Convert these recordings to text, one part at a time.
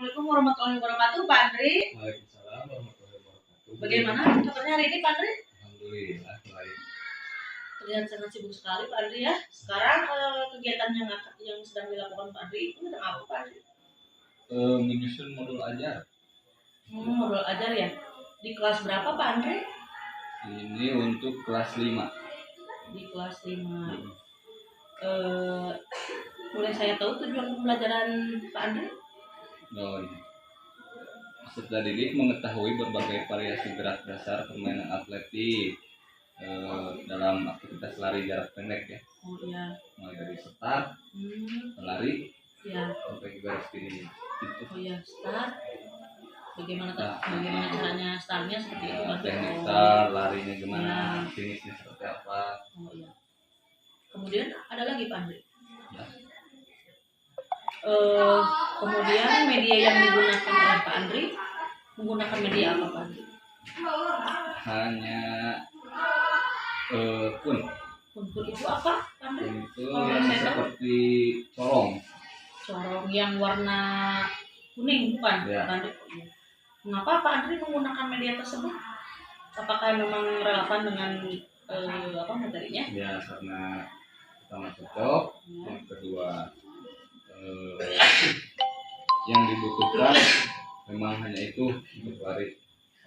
Assalamualaikum warahmatullahi wabarakatuh, Pak Andri. Waalaikumsalam warahmatullahi wabarakatuh. Bagaimana kabarnya hari ini, Pak Andri? Alhamdulillah baik. Terlihat sangat sibuk sekali, Pak Andri ya. Sekarang kegiatan yang sedang dilakukan Pak Andri itu tentang apa, Pak Andri? Menyusun modul ajar. Modul ajar ya. Di kelas berapa, Pak Andri? Ini untuk kelas 5. Di kelas 5. Boleh saya tahu tujuan pembelajaran Pak Andri? Peserta didik mengetahui berbagai variasi gerak dasar permainan atletik dalam aktivitas lari jarak pendek ya. Oh iya. Mulai dari start, lari, ya, sampai garis finish. Oh iya, start. Bagaimana caranya startnya seperti itu? Teknik start, larinya gimana, finishnya seperti apa. Oh iya. Kemudian ada lagi Pak Andri? Ya. Kemudian media yang digunakan oleh Pak Andri menggunakan media apa Pak Andri? Hanya kun itu apa Pak Andri? Itu yang seperti corong yang warna kuning bukan ya. Pak Andri? Mengapa Pak Andri menggunakan media tersebut? Apakah memang relevan dengan materinya? Ya, karena pertama cocok, yang kedua yang dibutuhkan memang hanya itu untuk lari,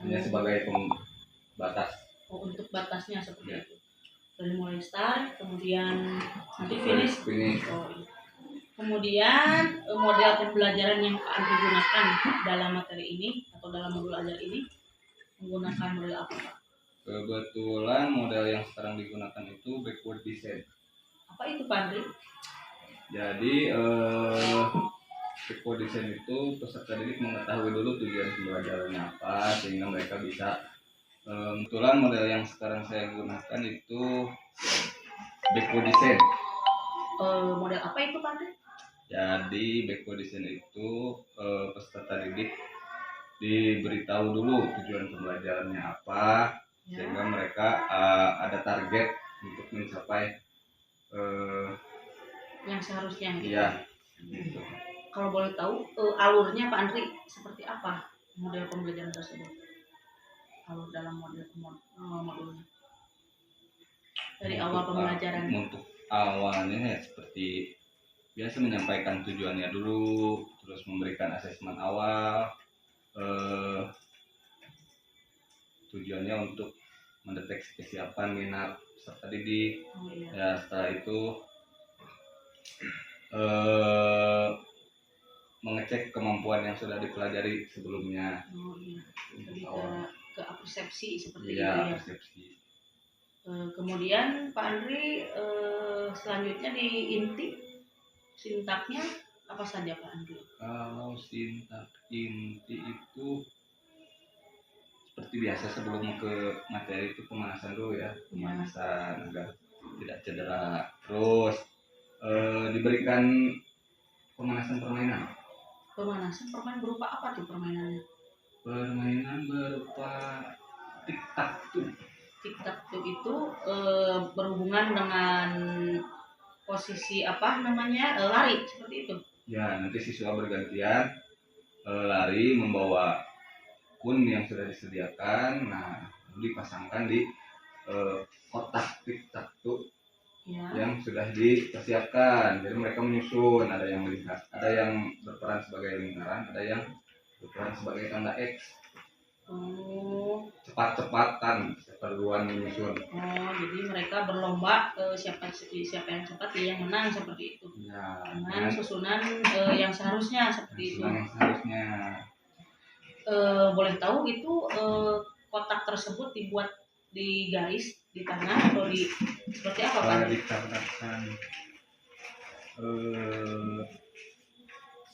hanya sebagai pembatas. Untuk batasnya seperti itu. Dari mulai start, kemudian nanti finish. Oh, iya. Kemudian model pembelajaran yang Pak Andri gunakan dalam materi ini atau dalam modul ajar ini menggunakan model apa Pak? Kebetulan model yang sekarang digunakan itu backward design. Apa itu Pak Andri? Jadi backward design itu peserta didik mengetahui dulu tujuan pembelajarannya apa sehingga mereka bisa. Kebetulan model yang sekarang saya gunakan itu backward design. Model apa itu Pak Andri? Jadi backward design itu peserta didik diberitahu dulu tujuan pembelajarannya apa ya. Sehingga mereka ada target untuk mencapai yang seharusnya gitu. Iya. Gitu. Kalau boleh tahu alurnya Pak Andri seperti apa model pembelajaran tersebut? Alur dalam modulnya dari awal pembelajaran. Untuk awalnya ya seperti biasa menyampaikan tujuannya dulu, terus memberikan asesmen awal. Tujuannya untuk mendeteksi kesiapan minat peserta didik. Oh, iya. Ya setelah itu mengecek kemampuan yang sudah dipelajari sebelumnya. Oh iya. Jadi ke persepsi seperti ya, itu ya. Persepsi. Kemudian Pak Andri selanjutnya di inti sintaknya apa saja Pak Andri? Kalau sintak inti itu seperti biasa sebelum ke materi itu pemanasan dulu ya, pemanasan agar tidak cedera. Terus diberikan pemanasan permainan. Pemanasan permainan berupa apa tuh permainannya? Permainan berupa tik-tak-tuk. Tik-tak-tuk itu berhubungan dengan posisi lari seperti itu. Ya, nanti siswa bergantian lari membawa kun yang sudah disediakan, nah dipasangkan di kotak tik-tak-tuk ya. Yang sudah dipersiapkan. Jadi mereka menyusun, ada yang melihat, ada yang berperan sebagai lingkaran, ada yang berperan sebagai tanda X. Cepat-cepatan perluan menyusun. Jadi mereka berlomba siapa yang cepat dia yang menang seperti itu. Ya, dengan susunan yang seharusnya seperti itu. Yang seharusnya. Boleh tahu itu kotak tersebut dibuat di garis di tanah atau di seperti apa Pak? Dikatakan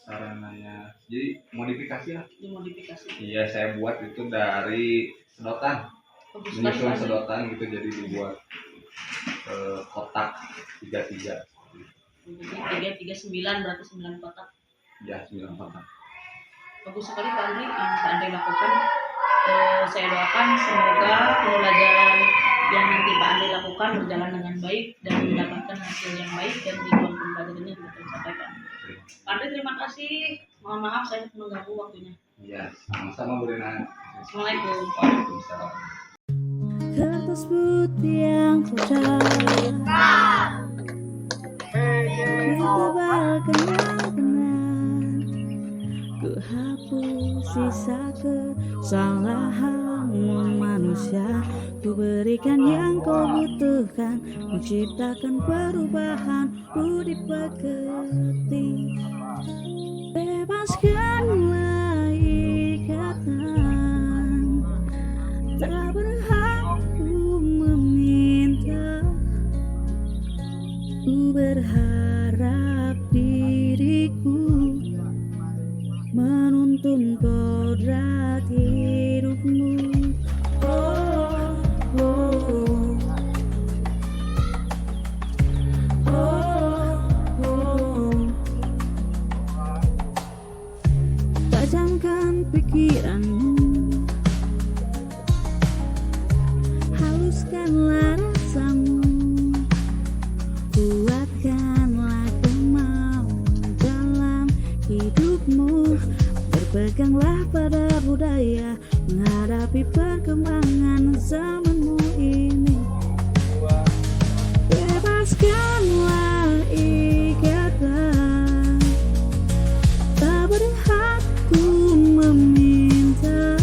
sarananya jadi modifikasi lah. Dimodifikasi. Iya, saya buat itu dari sedotan. Menyusun sedotan gitu, jadi dibuat kotak 33. Jadi 39 berarti 9 kotak. Ya, 9 kotak. Bagus sekali Pak Andri yang Pak Andri lakukan. Saya doakan semoga pembelajaran yang nanti Pak Andri lakukan berjalan dengan baik dan mendapatkan hasil yang baik dan tujuan pembelajarannya juga tercapai Pak. Pak Andri terima kasih. Mohon maaf saya mengganggu waktunya. Iya, sama-sama Bu Rena. Assalamualaikum. Waalaikumsalam. Kertas putih yang pudar, kutebalkan yang benar, ku hapus sisa kesalahan manusia, ku berikan yang kau butuhkan, menciptakan perubahan, budi pekerti, bebaskanlah ikatan, tak berhak ku meminta, ku berharap diriku menuntun kodrat hidupmu. Oh, oh, oh, oh. Tajamkan pikiranmu, haluskanlah rasamu, kuatkanlah kemauan dalam hidupmu, berpeganglah pada budaya, menghadapi perkembangan zamanmu ini, bebaskanlah ikatan, tak berhak ku meminta,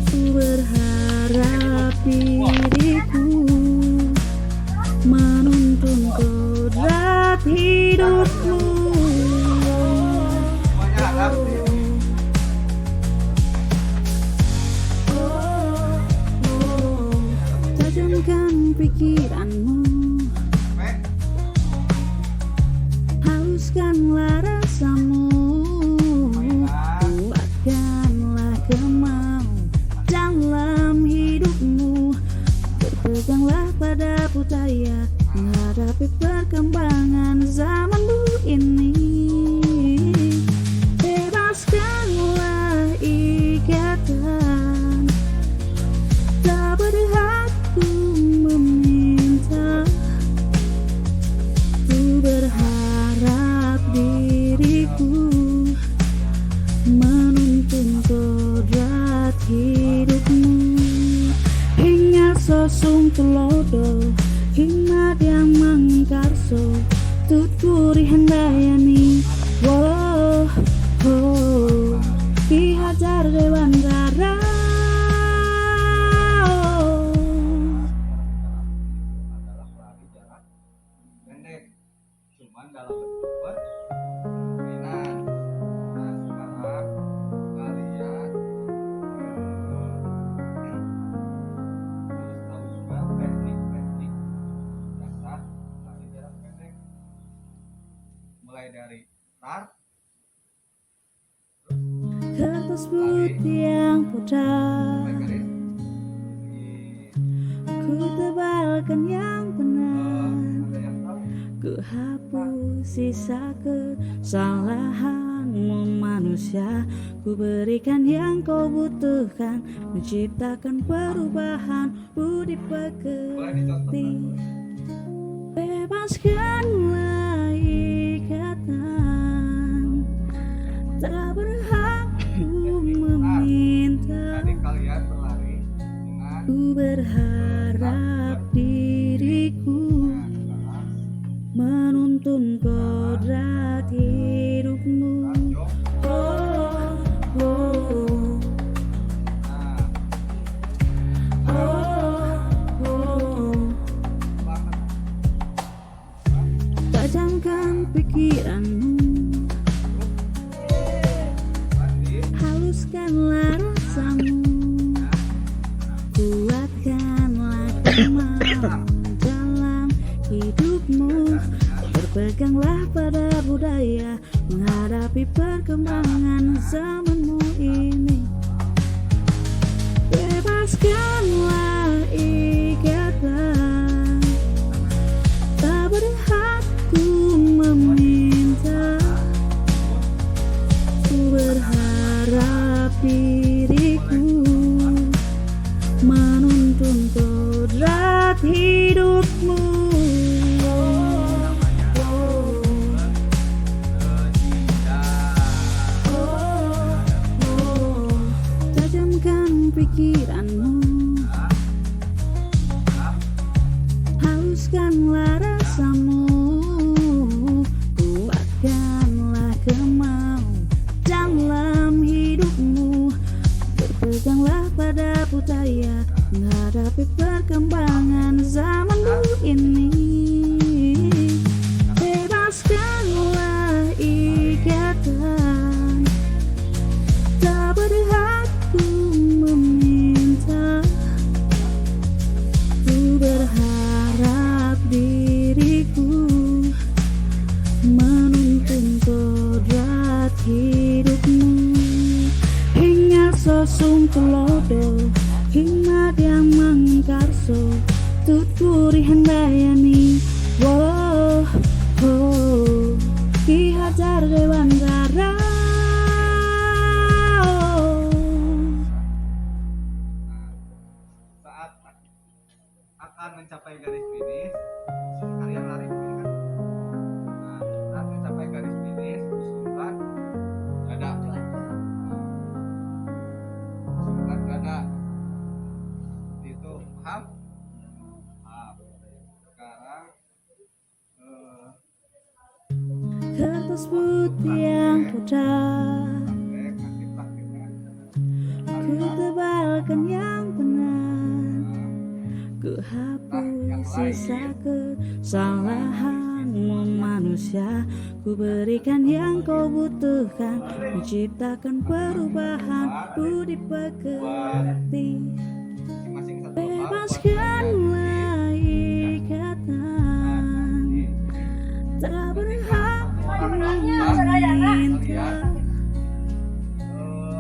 ku berharap diriku menuntun kodrat hidupmu. Tajamkan pikiranmu, haluskanlah rasamu, kuatkanlah kemauan dalam hidupmu, berpeganglah pada budaya, menghadapi perkembangan zamanmu ini, bebaskanlah ikatan, tak berhak ku meminta, ku berharap diriku menuntun kodrat hidupmu. Ingat sosung tulodo, hikmat yang mangkarso, tuturi handayani, oh, oh, Ki Hajar Dewantara. Pendek, cuman dalam bentuk permainan. Nah, sekarang kalian harus tahu juga teknik-teknik dasar lari jarak pendek. Mulai dari start, Kertas putih yang pudar, mulai garis, ku tebalkan yang benar, ada yang tahu? ku hapus sisa kesalahanmu manusia, ku berikan yang kau butuhkan, menciptakan perubahan, budi pekerti, bebaskanlah ikatan, tak berhak ku meminta, Tadi kalian berlari dengan ku berharap diriku menuntun kodrat hidupmu. Oh, oh, oh, oh. Tajamkan pikiranmu, haluskanlah rasamu, kuatkanlah kemauan dalam hidupmu, berpeganglah pada budaya, menghadapi perkembangan zamanmu ini, bebaskanlah ikatan, tak berhak ku meminta, ku berharap diriku menuntun kodrat hidupmu. Oh, oh, sosum tulodo hikmat yang mangkarso tuturi handayani woh oh Ki Hajar Dewantara Saat akan mencapai garis finish kalian lari dulu kan. Nah, saat mencapai garis finish usulkan dada. Usulkan dada. Itu paham? Paham. Sekarang kertas putih yang pudar kasih praktiknya. ku tebalkan yang benar ku hapus sisa kesalahanmu manusia ku berikan yang kau butuhkan menciptakan perubahan budi pekerti Masing-masing satu hal. bebaskanlah ikatan tak berhak meminta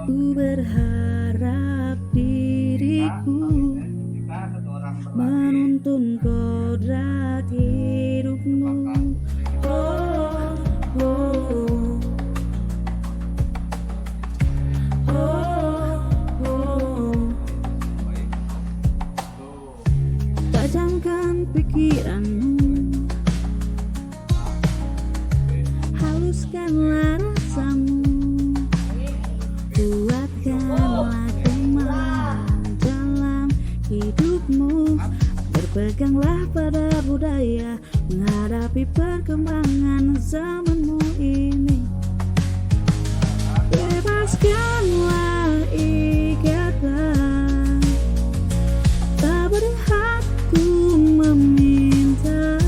ku berharap diriku Kita satu orang berlari. menuntun kodrat hidupmu oh, oh, oh, oh. Baik. Tajamkan pikiranmu haluskanlah rasamu kuatkanlah kemauan dalam hidupmu berpeganglah pada budaya menghadapi perkembangan zamanmu ini bebaskanlah ikatan tak berhak ku meminta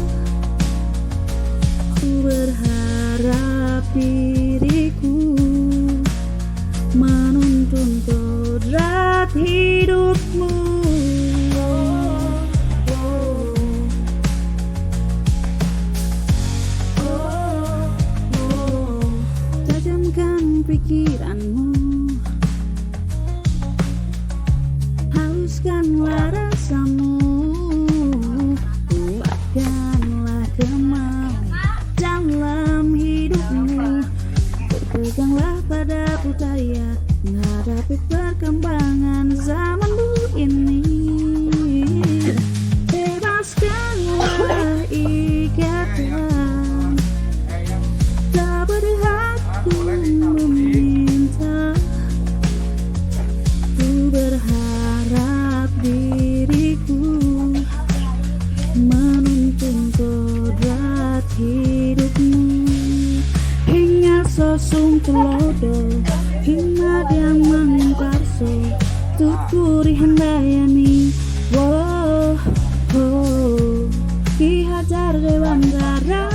ku berharap diriku menuntun kodrat hidupmu oh, oh, oh, oh. Tajamkan pikiranmu haluskanlah rasamu kuatkanlah kemauan dalam hidupmu berpeganglah pada budaya menghadapi perkembangan zamanmu ini bebaskanlah ikatan tak berhak ku meminta ku berharap diriku menuntun kodrat hidupmu ingat sosum tulodo hikmat yang mangkarso tuturi handayani woh oh Ki Hajar Dewantara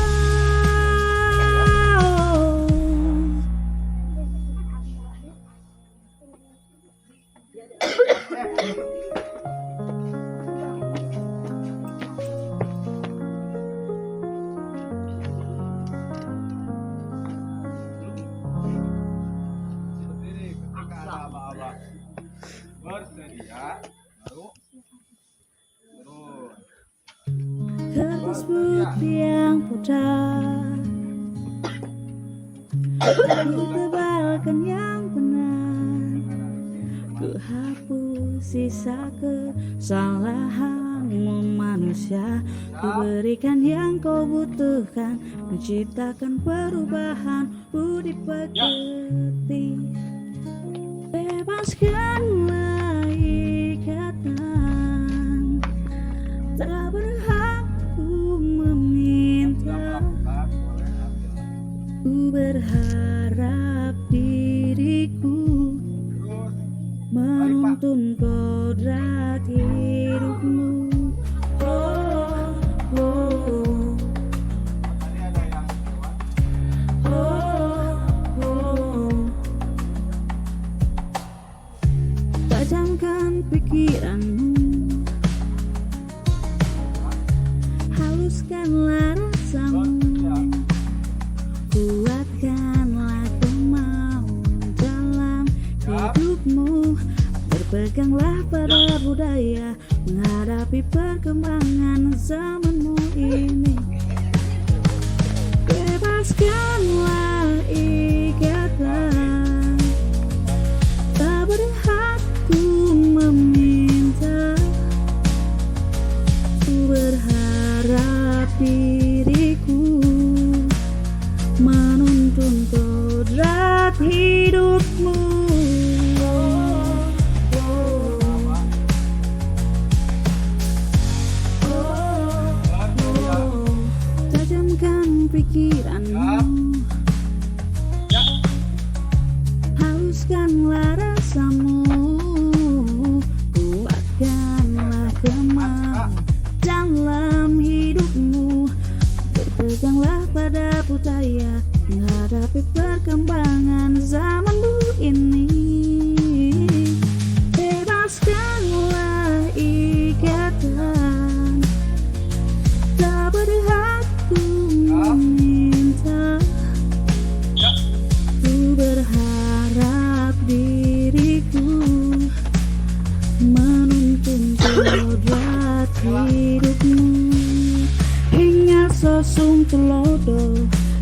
Berdiri ketika ada aba-aba bersedia baru turun. kertas putih yang pudar ku tebalkan yang benar ku hapus sisa kesalahanmu manusia ku berikan yang kau butuhkan menciptakan perubahan budi pekerti bebaskanlah ikatan tak berhak ku meminta ku berharap diriku menuntun kodrat hidupmu oh, oh, oh, oh. Tajamkan pikiranmu haluskanlah rasamu kuatkanlah Berpeganglah pada budaya menghadapi perkembangan zamanmu ini. Bebaskanlah ikatan, tak berhak ku meminta. Ku berharap diriku menuntun kodrat hidupmu. Tajamkan pikiranmu, haluskanlah rasamu, kuatkanlah kemauan dalam hidupmu. Berpeganglah pada budaya menghadapi perkembangan zamanmu ini. Bebaskanlah ikatan, tak berhak ku meminta. Ku berharap diriku menuntun kodrat hidupmu. Hingga sosung tulodo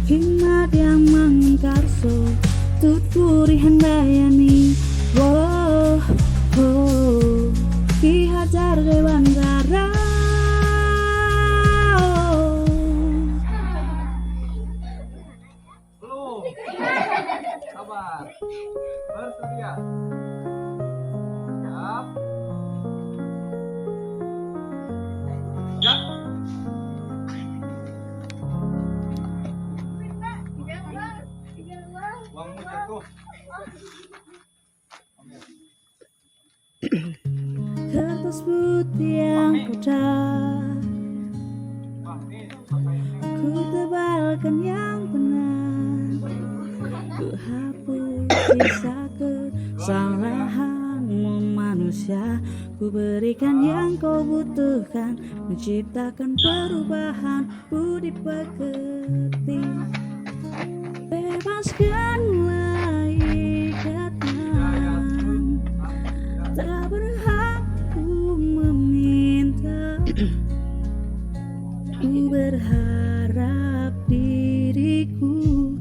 hikmat yang mangkarso tuturi handayani. Oh, oh, Ki Hajar Dewantara. Belum. Sabar. Bersedia. Siap. Ya. Uangmu jatuh. Kertas putih yang pudar, ku tebalkan yang benar. Ku hapus sisa kesalahanmu manusia. Ku berikan yang kau butuhkan, menciptakan perubahan budi pekerti. Bebaskanlah ikatan, tak berhak ku meminta. Ku berharap diriku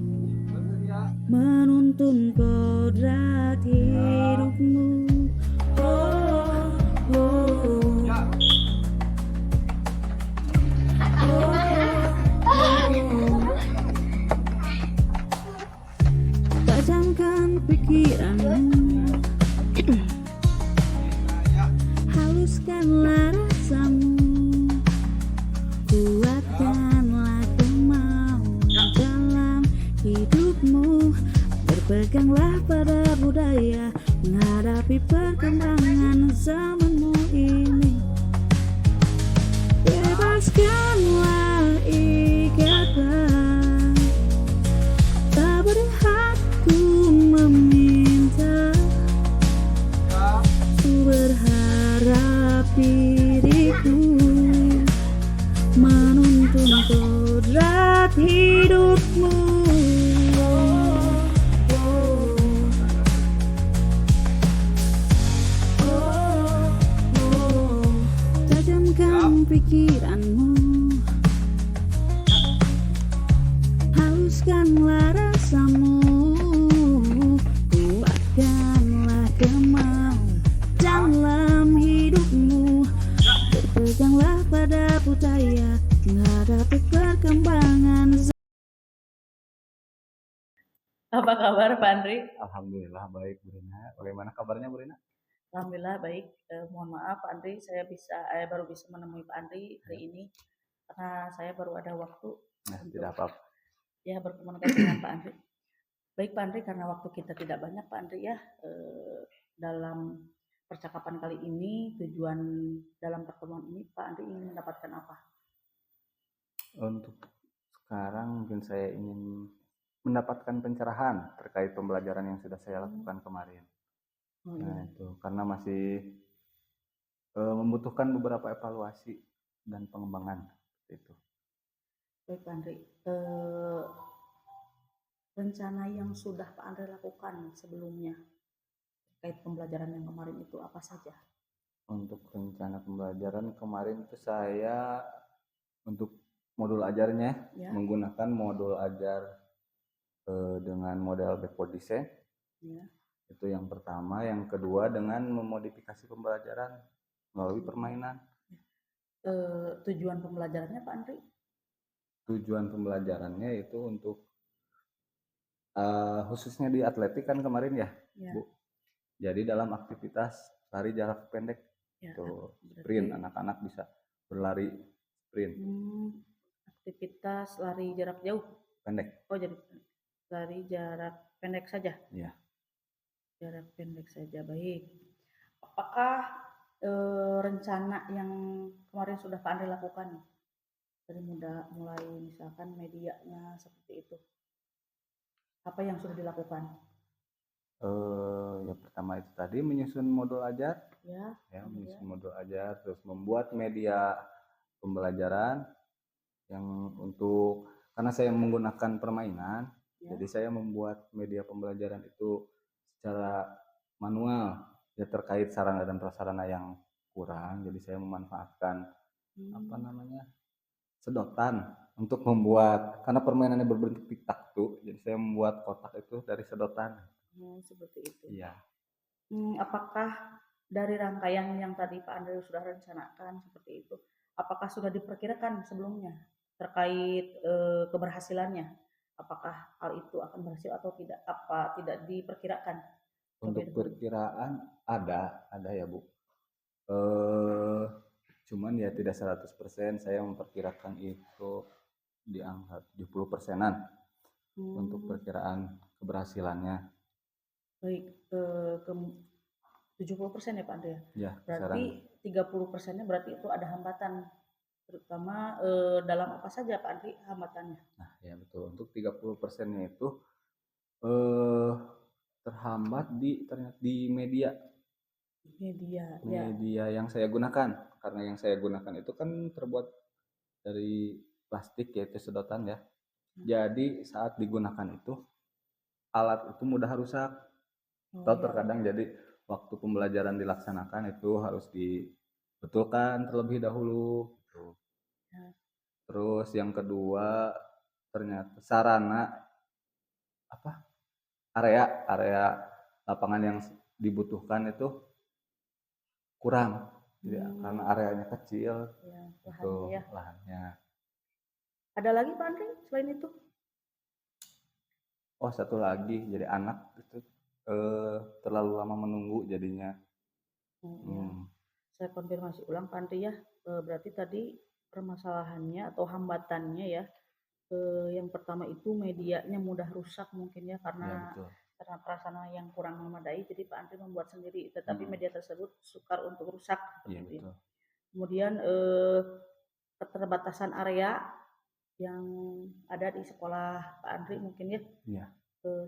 menuntun kodrat hidupmu. Oh, oh, tajamkan pikiranmu, haluskanlah rasamu, kuatkanlah kemauan dalam hidupmu. Berpeganglah pada budaya menghadapi perkembangan zamanmu ini. Bebaskanlah ikatan, tak berhak ku meminta. Ku berharap diriku menuntun kodrat hidupmu. Tajamkan pikiranmu, haluskanlah rasamu, kuatkanlah kemauan dalam hidupmu. Berpeganglah pada budaya menghadapi perkembangan. Apa kabar Pak Andri? Alhamdulillah baik Bu Rina. Bagaimana kabarnya Bu Rina? Alhamdulillah baik. Mohon maaf Pak Andri, saya baru bisa menemui Pak Andri hari ini karena saya baru ada waktu untuk Tidak apa-apa. ya berkomunikasi dengan Pak Andri. Baik Pak Andri, karena waktu kita tidak banyak Pak Andri ya, dalam percakapan kali ini tujuan dalam pertemuan ini Pak Andri ingin mendapatkan apa? Untuk sekarang mungkin saya ingin mendapatkan pencerahan terkait pembelajaran yang sudah saya lakukan kemarin. Nah itu karena masih membutuhkan beberapa evaluasi dan pengembangan itu. Baik Pak Andri, rencana yang sudah Pak Andri lakukan sebelumnya terkait pembelajaran yang kemarin itu apa saja? Untuk rencana pembelajaran kemarin itu saya untuk modul ajarnya Ya. menggunakan modul ajar dengan model backward design. Ya. Itu yang pertama. Yang kedua dengan memodifikasi pembelajaran melalui permainan. Tujuan pembelajarannya Pak Andri? Tujuan pembelajarannya itu untuk khususnya di atletik kan kemarin ya, Ya. Bu. Jadi dalam aktivitas lari jarak pendek, Ya, tuh berarti- sprint, anak-anak bisa berlari sprint aktivitas lari jarak jauh pendek. Oh, jadi lari jarak pendek saja. Iya. Jarak pendek saja, baik. Apakah rencana yang kemarin sudah Pak Andri lakukan dari mulai misalkan medianya seperti itu, apa yang sudah dilakukan? Yang pertama itu tadi menyusun modul ajar, Ya, menyusun modul ajar, terus membuat media pembelajaran yang untuk, karena saya menggunakan permainan, ya. jadi saya membuat media pembelajaran itu secara manual, ya terkait sarana dan prasarana yang kurang, jadi saya memanfaatkan sedotan untuk membuat, karena permainannya berbentuk tic-tac-toe, jadi saya membuat kotak itu dari sedotan. Seperti itu. Iya. Apakah dari rangkaian yang tadi Pak Andri sudah rencanakan seperti itu, apakah sudah diperkirakan sebelumnya terkait keberhasilannya? Apakah hal itu akan berhasil atau tidak? Apa tidak diperkirakan? Untuk perkiraan ada ya Bu. Cuman ya tidak 100%, saya memperkirakan itu di angka 70%-an untuk perkiraan keberhasilannya. Baik, 70% ya Pak Andri ya? Ya, berarti 30%-nya berarti itu ada hambatan, terutama dalam apa saja Pak Andri hambatannya? Nah ya betul, untuk 30%-nya itu terhambat di media yang saya gunakan, karena yang saya gunakan itu kan terbuat dari plastik, yaitu sedotan ya. Jadi saat digunakan itu alat itu mudah rusak atau terkadang jadi waktu pembelajaran dilaksanakan itu harus dibetulkan terlebih dahulu gitu. Terus yang kedua ternyata sarana area lapangan yang dibutuhkan itu kurang, karena areanya kecil, lahannya. Ada lagi Pak Andri selain itu? Oh, satu lagi, jadi anak itu terlalu lama menunggu jadinya. Saya konfirmasi ulang Pak Andri ya, berarti tadi permasalahannya atau hambatannya ya, yang pertama itu medianya mudah rusak mungkin ya, karena prasarana yang kurang memadai, jadi Pak Andri membuat sendiri, tetapi media tersebut sukar untuk rusak. Betul. Kemudian keterbatasan area yang ada di sekolah Pak Andri mungkin ya,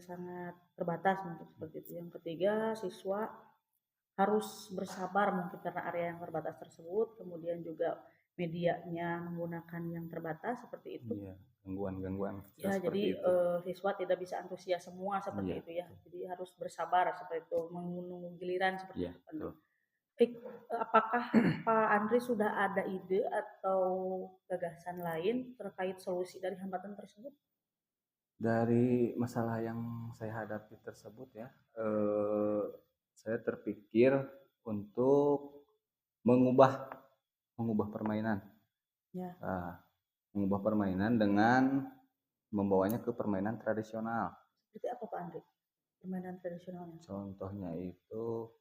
sangat terbatas mungkin seperti itu. Yang ketiga, siswa harus bersabar mungkin karena area yang terbatas tersebut, kemudian juga medianya menggunakan yang terbatas seperti itu. Iya, gangguan ya, jadi siswa tidak bisa antusias semua seperti itu ya, jadi harus bersabar seperti itu, menunggu giliran seperti itu. Apakah Pak Andri sudah ada ide atau gagasan lain terkait solusi dari hambatan tersebut? Dari masalah yang saya hadapi tersebut ya, saya terpikir untuk mengubah permainan. Ya. Mengubah permainan dengan membawanya ke permainan tradisional. Seperti apa Pak Andri permainan tradisionalnya? Contohnya itu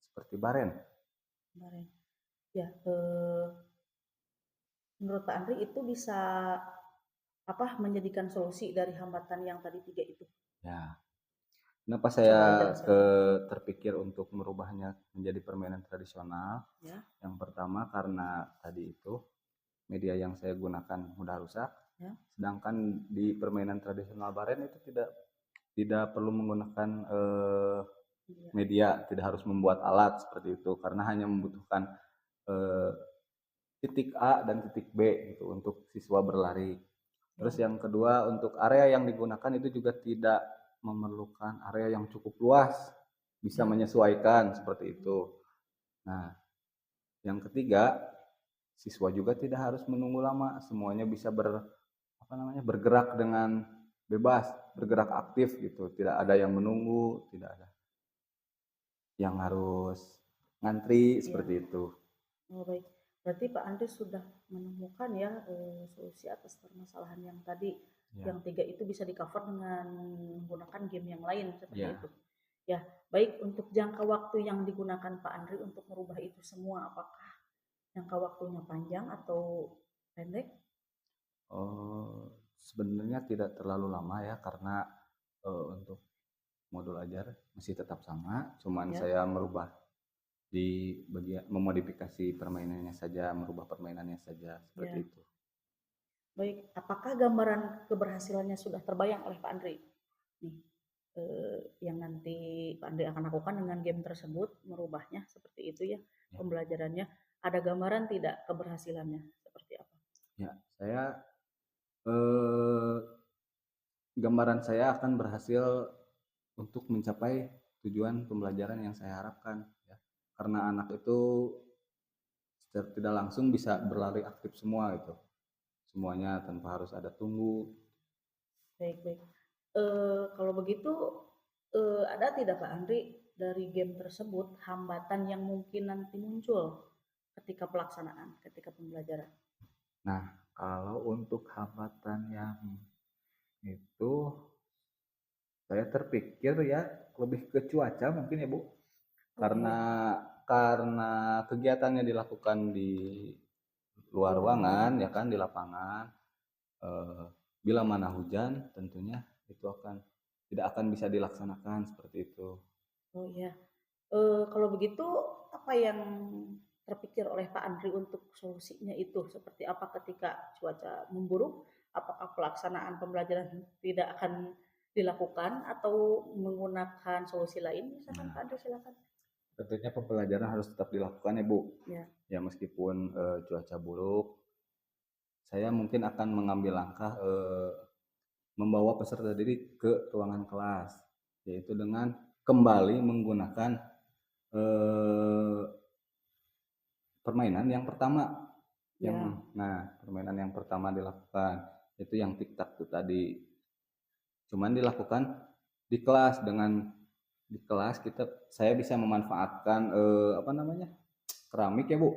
seperti baren. Ya, menurut Pak Andri itu bisa menjadikan solusi dari hambatan yang tadi 3 itu? Ya. Kenapa saya terpikir untuk merubahnya menjadi permainan tradisional? Ya. Yang pertama karena tadi itu media yang saya gunakan mudah rusak. Ya. Sedangkan di permainan tradisional baren itu tidak perlu menggunakan media, tidak harus membuat alat seperti itu, karena hanya membutuhkan titik A dan titik B gitu untuk siswa berlari. Terus yang kedua, untuk area yang digunakan itu juga tidak memerlukan area yang cukup luas. bisa menyesuaikan seperti itu. Nah, yang ketiga, siswa juga tidak harus menunggu lama, semuanya bisa bergerak dengan bebas, bergerak aktif gitu. Tidak ada yang menunggu, tidak ada yang harus ngantri seperti itu. Oh, baik. Berarti Pak Andri sudah menemukan ya solusi atas permasalahan yang tadi. Yang 3 itu bisa di-cover dengan menggunakan game yang lain seperti itu. Ya, baik, untuk jangka waktu yang digunakan Pak Andri untuk merubah itu semua, apakah jangka waktunya panjang atau pendek? Sebenarnya tidak terlalu lama ya, karena untuk modul ajar masih tetap sama, cuman saya merubah di bagian memodifikasi permainannya saja, merubah permainannya saja seperti itu. Baik, apakah gambaran keberhasilannya sudah terbayang oleh Pak Andri? Nih, yang nanti Pak Andri akan lakukan dengan game tersebut, merubahnya seperti itu ya, pembelajarannya. Ada gambaran tidak keberhasilannya seperti apa? Ya, saya gambaran saya akan berhasil untuk mencapai tujuan pembelajaran yang saya harapkan ya. Karena anak itu secara tidak langsung bisa berlari aktif semua itu. Semuanya tanpa harus ada tunggu. Baik. Kalau begitu ada tidak Pak Andri dari game tersebut hambatan yang mungkin nanti muncul ketika pelaksanaan, ketika pembelajaran? Nah, kalau untuk hambatan yang itu saya terpikir ya lebih ke cuaca mungkin ya Bu. Karena kegiatannya dilakukan di luar ruangan ya kan, di lapangan. Bila mana hujan tentunya itu tidak akan bisa dilaksanakan seperti itu. Oh iya. Kalau begitu apa yang terpikir oleh Pak Andri untuk solusinya itu? Seperti apa ketika cuaca memburuk? Apakah pelaksanaan pembelajaran tidak akan dilakukan atau menggunakan solusi lain? Misalkan Pak Andri silakan. Tentunya pembelajaran harus tetap dilakukan ya Bu. Ya meskipun cuaca buruk, saya mungkin akan mengambil langkah membawa peserta didik ke ruangan kelas, yaitu dengan kembali menggunakan permainan yang pertama. Permainan yang pertama dilakukan itu yang tiktak itu tadi. Cuman dilakukan di kelas, saya bisa memanfaatkan keramik ya Bu.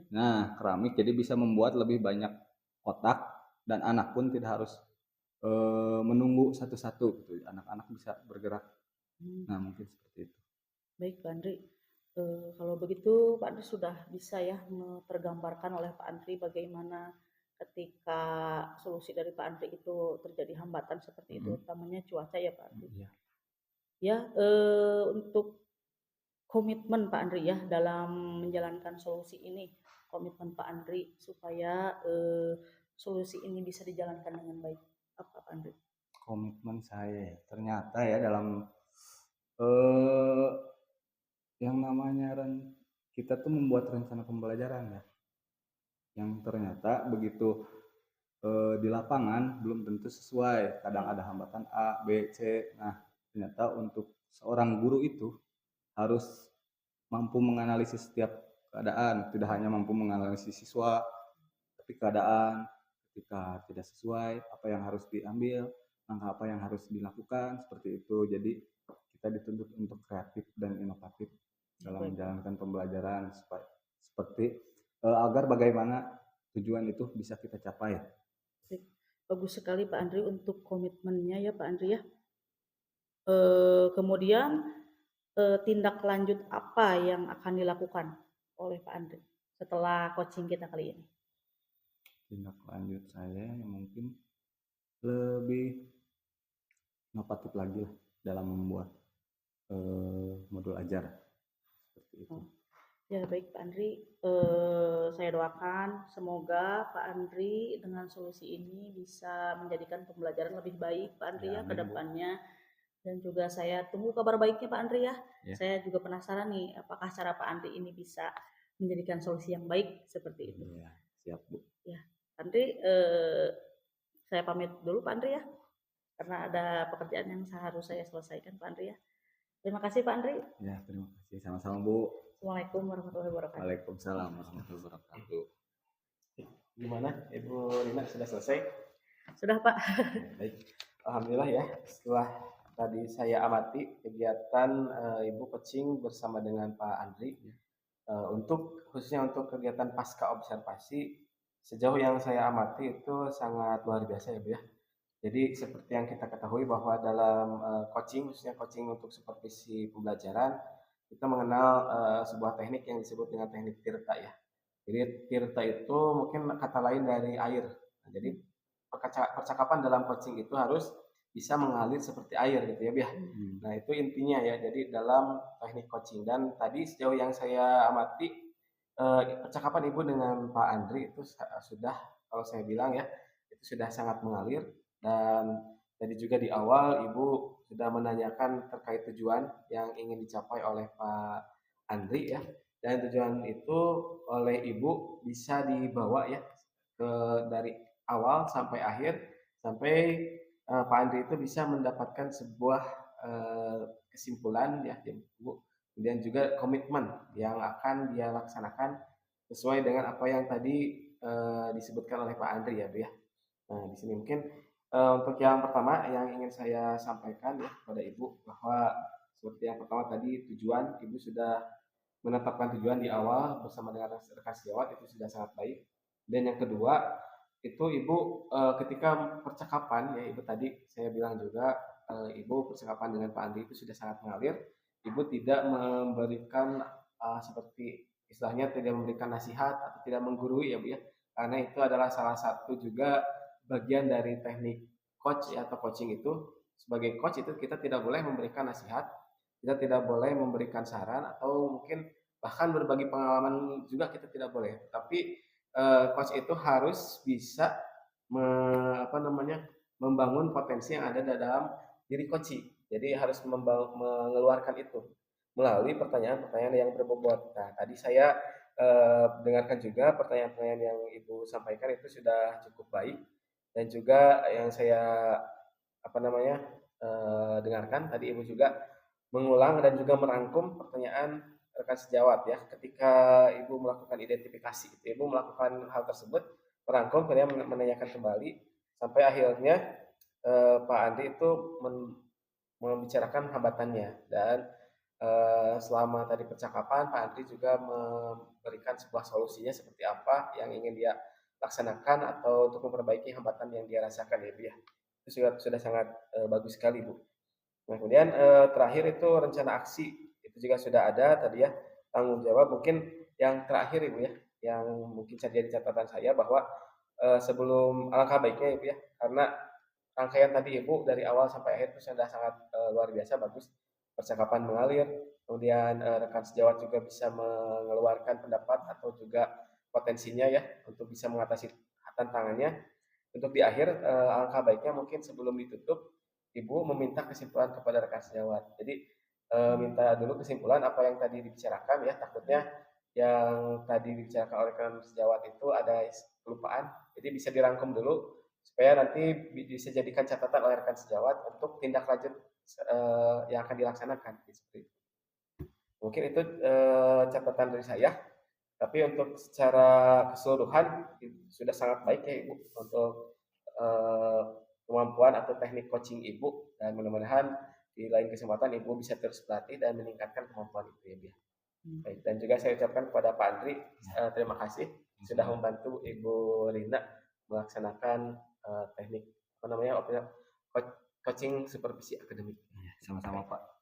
Nah, keramik jadi bisa membuat lebih banyak kotak dan anak pun tidak harus menunggu satu-satu gitu. Anak-anak bisa bergerak. Nah, mungkin seperti itu. Baik Pak Andri. Kalau begitu Pak Andri sudah bisa ya tergambarkan oleh Pak Andri bagaimana ketika solusi dari Pak Andri itu terjadi hambatan seperti itu, utamanya cuaca ya Pak Andri. Ya, untuk komitmen Pak Andri ya dalam menjalankan solusi ini, komitmen Pak Andri supaya solusi ini bisa dijalankan dengan baik, apa Pak Andri? Komitmen saya ternyata ya dalam yang namanya kita tuh membuat rencana pembelajaran ya, yang ternyata begitu di lapangan belum tentu sesuai, kadang ada hambatan A, B, C. Nah, ternyata untuk seorang guru itu harus mampu menganalisis setiap keadaan, tidak hanya mampu menganalisis siswa, tapi keadaan ketika tidak sesuai, apa yang harus diambil, langkah apa yang harus dilakukan, seperti itu. Jadi kita dituntut untuk kreatif dan inovatif dalam menjalankan pembelajaran seperti agar bagaimana tujuan itu bisa kita capai. Bagus sekali Pak Andri untuk komitmennya ya Pak Andri ya. Kemudian tindak lanjut apa yang akan dilakukan oleh Pak Andri setelah coaching kita kali ini? Tindak lanjut saya yang mungkin lebih inovatif lagi lah dalam membuat modul ajar seperti itu. Ya baik Pak Andri, saya doakan semoga Pak Andri dengan solusi ini bisa menjadikan pembelajaran lebih baik Pak Andri ya ke depannya. Dan juga saya tunggu kabar baiknya Pak Andri ya. Saya juga penasaran nih apakah cara Pak Andri ini bisa menjadikan solusi yang baik seperti itu. Ya, siap Bu. Ya, Pak Andri, saya pamit dulu Pak Andri ya, karena ada pekerjaan yang harus saya selesaikan Pak Andri ya. Terima kasih Pak Andri. Ya, terima kasih. Sama-sama Bu. Assalamualaikum warahmatullahi wabarakatuh. Waalaikumsalam warahmatullahi wabarakatuh. Gimana Ibu Rina, sudah selesai? Sudah Pak. Baik, alhamdulillah ya. Setelah tadi saya amati kegiatan Ibu coaching bersama dengan Pak Andri, khususnya untuk kegiatan pasca observasi, sejauh yang saya amati itu sangat luar biasa ya Bu ya. Jadi seperti yang kita ketahui bahwa dalam coaching, khususnya coaching untuk supervisi pembelajaran, kita mengenal sebuah teknik yang disebut dengan teknik tirta ya. Jadi tirta itu mungkin kata lain dari air. Nah, jadi percakapan dalam coaching itu harus bisa mengalir seperti air gitu ya, Biah. Nah, itu intinya ya. Jadi dalam teknik coaching, dan tadi sejauh yang saya amati percakapan Ibu dengan Pak Andri itu sudah, kalau saya bilang ya, itu sudah sangat mengalir. Dan tadi juga di awal Ibu sudah menanyakan terkait tujuan yang ingin dicapai oleh Pak Andri ya. Dan tujuan itu oleh Ibu bisa dibawa ya dari awal sampai akhir, sampai Pak Andri itu bisa mendapatkan sebuah kesimpulan ya Ibu, kemudian juga komitmen yang akan dia laksanakan sesuai dengan apa yang tadi disebutkan oleh Pak Andri ya Bu ya. Nah, di sini mungkin untuk yang pertama yang ingin saya sampaikan ya kepada Ibu, bahwa seperti yang pertama tadi, tujuan Ibu sudah menetapkan tujuan di awal bersama dengan rekan sejawat, itu sudah sangat baik. Dan yang kedua itu Ibu ketika percakapan ya Ibu, tadi saya bilang juga Ibu percakapan dengan Pak Andi itu sudah sangat mengalir. Ibu tidak memberikan seperti istilahnya tidak memberikan nasihat atau tidak menggurui ya Bu ya, karena itu adalah salah satu juga bagian dari teknik coach ya, atau coaching itu. Sebagai coach itu kita tidak boleh memberikan nasihat, kita tidak boleh memberikan saran, atau mungkin bahkan berbagi pengalaman juga kita tidak boleh. Tapi coach itu harus bisa membangun potensi yang ada dalam diri coach. Jadi harus mengeluarkan itu melalui pertanyaan-pertanyaan yang berbobot. Nah, tadi saya dengarkan juga pertanyaan-pertanyaan yang Ibu sampaikan itu sudah cukup baik, dan juga yang saya dengarkan tadi Ibu juga mengulang dan juga merangkum pertanyaan rekan sejawat ya. Ketika Ibu melakukan identifikasi, Ibu melakukan hal tersebut, merangkum, kemudian menanyakan kembali, sampai akhirnya Pak Andri itu membicarakan hambatannya. Dan selama tadi percakapan, Pak Andri juga memberikan sebuah solusinya seperti apa yang ingin dia laksanakan atau untuk memperbaiki hambatan yang dia rasakan ya Bu ya. Itu sudah sangat bagus sekali Bu. Nah, kemudian terakhir itu rencana aksi, itu juga sudah ada tadi ya. Tanggung jawab mungkin yang terakhir Ibu ya, yang mungkin saja jadi catatan saya, bahwa sebelum, alangkah baiknya Ibu ya, karena rangkaian tadi Ibu dari awal sampai akhir itu sudah sangat luar biasa bagus. Percakapan mengalir, kemudian rekan sejawat juga bisa mengeluarkan pendapat atau juga potensinya ya untuk bisa mengatasi tantangannya. Untuk di akhir, alangkah baiknya mungkin sebelum ditutup Ibu meminta kesimpulan kepada rekan sejawat. Jadi minta dulu kesimpulan apa yang tadi dibicarakan ya. Takutnya yang tadi dibicarakan oleh rekan sejawat itu ada kelupaan. Jadi bisa dirangkum dulu supaya nanti bisa jadikan catatan oleh rekan sejawat untuk tindak lanjut yang akan dilaksanakan. Seperti itu. Mungkin itu catatan dari saya. Tapi untuk secara keseluruhan sudah sangat baik ya Ibu untuk kemampuan atau teknik coaching Ibu, dan mudah-mudahan di lain kesempatan Ibu bisa terus berlatih dan meningkatkan kemampuan itu ya Bu. Baik, dan juga saya ucapkan kepada Pak Andri terima kasih sudah membantu Ibu Rina melaksanakan teknik coaching supervisi akademik. Sama-sama Pak.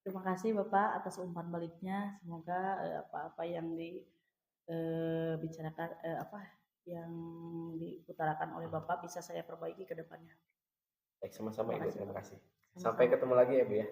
Terima kasih Bapak atas umpan baliknya. Semoga apa-apa yang dibicarakan yang diutarakan oleh Bapak bisa saya perbaiki ke depannya. Baik, sama-sama Ibu, terima kasih. Sama-sama. Sampai ketemu lagi ya Bu ya.